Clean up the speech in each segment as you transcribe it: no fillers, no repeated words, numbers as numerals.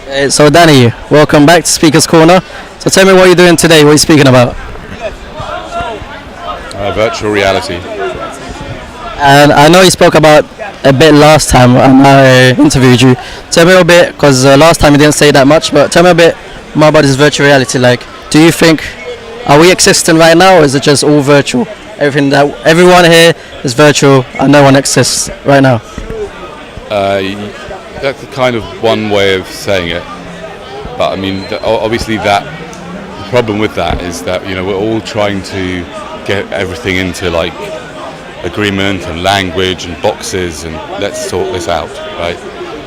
So Danny, welcome back to Speaker's Corner. So tell me what you're doing today. What are you speaking about? Virtual reality. And I know you spoke about a bit last time when I interviewed you. Tell me a bit, because last time you didn't say that much, but tell me a bit more about this virtual reality. Like, do you think, are we existing right now, or is it just all virtual? Everyone here is virtual and no one exists right now. That's kind of one way of saying it. But I mean, obviously the problem with that is that, we're all trying to get everything into like agreement and language and boxes and let's sort this out, right?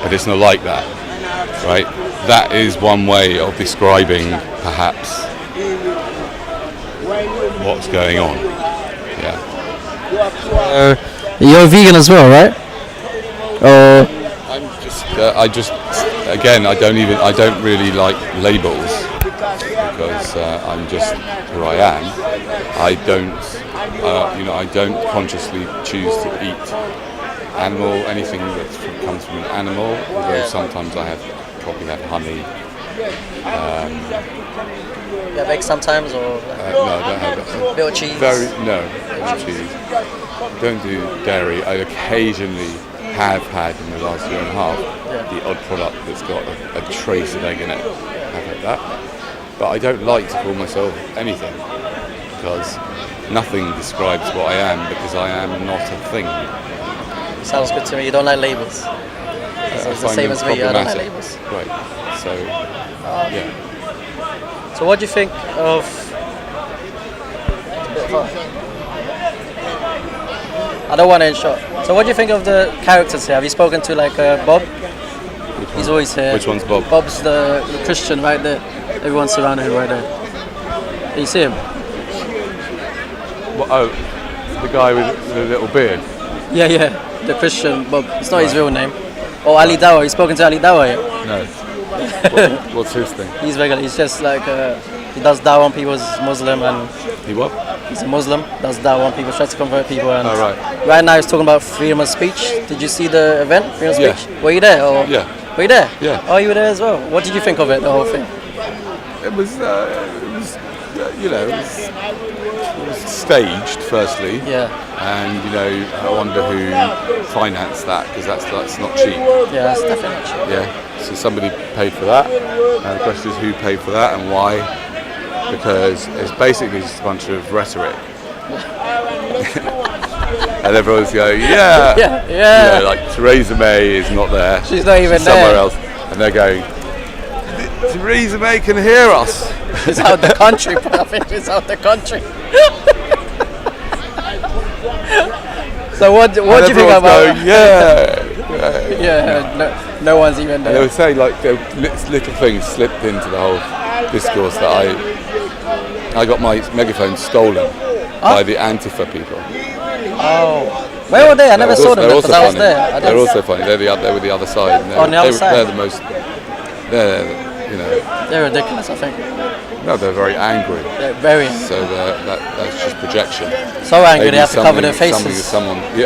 But it's not like that, right? That is one way of describing perhaps what's going on. Yeah. You're a vegan as well, right? I don't really like labels because I'm just who I am. I don't consciously choose to eat anything that comes from an animal, although sometimes I probably have honey. You have eggs sometimes, or no, I don't have that. bit of cheese? No cheese. Don't do dairy. I occasionally have had in the last year and a half the odd product that's got a trace of egg in it. I've had that. But I don't like to call myself anything because nothing describes what I am because I am not a thing. Sounds good to me. You don't like labels. It's the same as me. I don't like labels. Right. So, yeah. So what do you think of... I don't want to shot. So what do you think of the characters here? Have you spoken to Bob? He's always here. Which one's Bob? Bob's the Christian right there. Everyone's surrounding him right there. You see him? Well, the guy with the little beard? Yeah. The Christian Bob. It's not his real name. Oh, Ali Dawah. You spoken to Ali Dawah yet? No. What's his thing? He's regular. He's just like... he does dawah on people. He's Muslim and... He what? He's a Muslim. Does dawah on people. Tries to convert people. And right. Right now he's talking about freedom of speech. Did you see the event? Freedom of speech? Yeah. Were you there? Or? Yeah. Were you there? Yeah. Oh, you were there as well. What did you think of it? The whole thing? It was staged, firstly. Yeah. And I wonder who financed that because that's not cheap. Yeah, that's definitely not cheap. Yeah. So somebody paid for that. And the question is who paid for that and why? Because it's basically just a bunch of rhetoric. And everyone's going, yeah. Like Theresa May is not there. She's not even somewhere there. else. And they're going, Theresa May can hear us. She's out the country, I think she's out the country. So what do you think about... Going, no one's even there. And they were saying little things slipped into the whole discourse that I got my megaphone stolen by the Antifa people. Oh. Where were they? I never saw them because I was there. They're also funny. They were the other side. On the other side? They're the most... They're ridiculous, I think. No, they're very angry. They're very angry. So that's just projection. So angry they have to cover their faces. They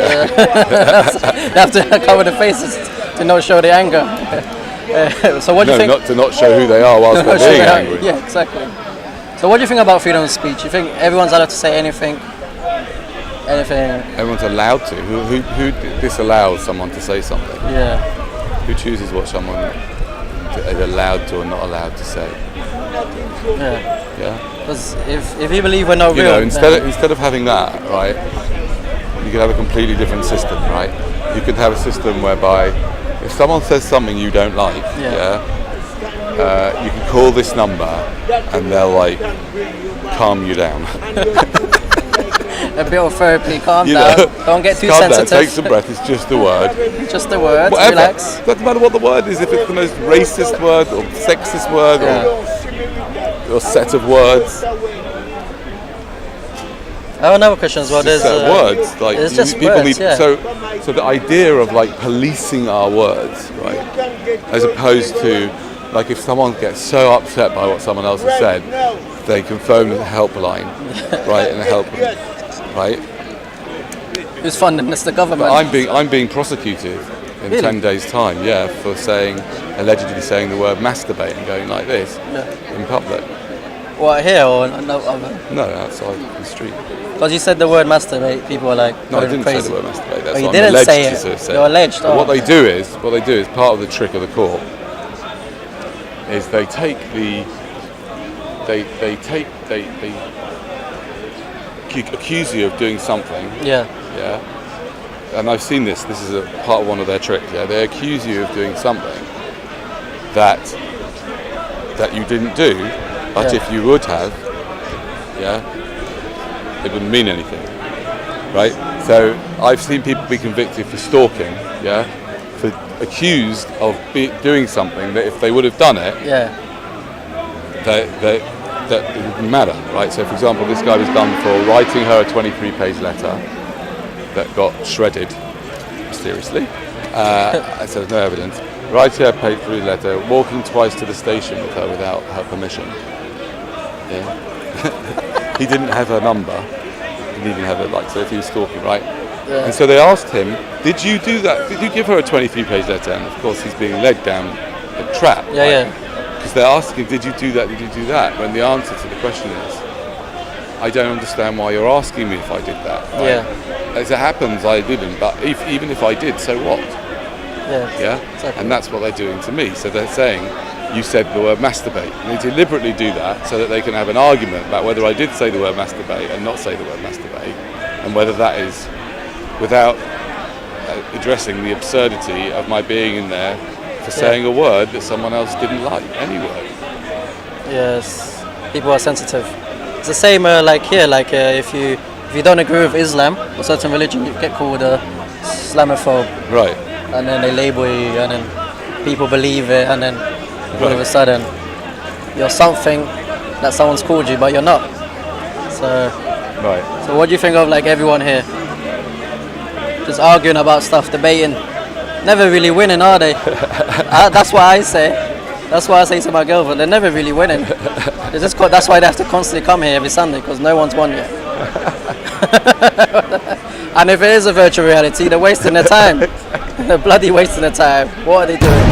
have to cover their faces to not show the anger. So what do you think? Not to not show who they are whilst they're being angry. Yeah, exactly. So what do you think about freedom of speech? You think everyone's allowed to say anything? Everyone's allowed to. Who disallows someone to say something? Yeah. Who chooses what someone is allowed to or not allowed to say? Yeah. Because if you believe we're not real, instead of having that, right, you could have a completely different system, right? You could have a system whereby if someone says something you don't like, you can call this number and they'll calm you down. A bit of therapy, calm down. Don't get too sensitive. Down, take some breath. It's just a word. Just a word. Whatever. Relax. Doesn't matter what the word is. If it's the most racist word or sexist word or set of words. I have another question as well. There's words. It's just people words. So the idea of policing our words, right, as opposed to if someone gets so upset by what someone else has said, they can phone the helpline, right, and help them. Right? Who's funding this? The government. But I'm being prosecuted in Really? 10 days' time, yeah, for allegedly saying the word masturbate and going like this in public. What, here or no other? No, outside the street. Because you said the word masturbate, people are like No, I going didn't crazy. say the word masturbate. That's Oh, you what didn't I'm alleged say to it. say. You're alleged. But Oh. what they do is part of the trick of the court is they accuse you of doing something. Yeah. Yeah. And I've seen this. This is a part of one of their tricks. Yeah. They accuse you of doing something that you didn't do, but if you would have, it wouldn't mean anything, right? So I've seen people be convicted for stalking, for accused of doing something that if they would have done it, that it wouldn't matter, right? So for example, this guy was done for writing her a 23-page letter that got shredded mysteriously. So there's no evidence. Writing her page through the letter, walking twice to the station with her without her permission. Yeah. He didn't have her number. He didn't even have her, so if he was stalking, right? Yeah. And so they asked him, did you do that? Did you give her a 23-page letter? And of course he's being led down a trap. Because they're asking, did you do that? Did you do that? When the answer to the question is, I don't understand why you're asking me if I did that. Right? Yeah. As it happens, I didn't. But even if I did, so what? Yeah. Exactly. And that's what they're doing to me. So they're saying, you said the word masturbate. And they deliberately do that so that they can have an argument about whether I did say the word masturbate and not say the word masturbate, and whether that is without addressing the absurdity of my being in there for saying a word that someone else didn't like, any word. Yes, people are sensitive. It's the same here, if you don't agree with Islam or certain religion, you get called a Islamophobe. Right. And then they label you, and then people believe it, and then all of a sudden you're something that someone's called you, but you're not. So So what do you think of everyone here? Just arguing about stuff, debating, never really winning, are they? That's what I say. That's what I say to my girlfriend. They're never really winning. That's why they have to constantly come here every Sunday, because no one's won yet. And if it is a virtual reality, they're wasting their time. They're bloody wasting their time. What are they doing?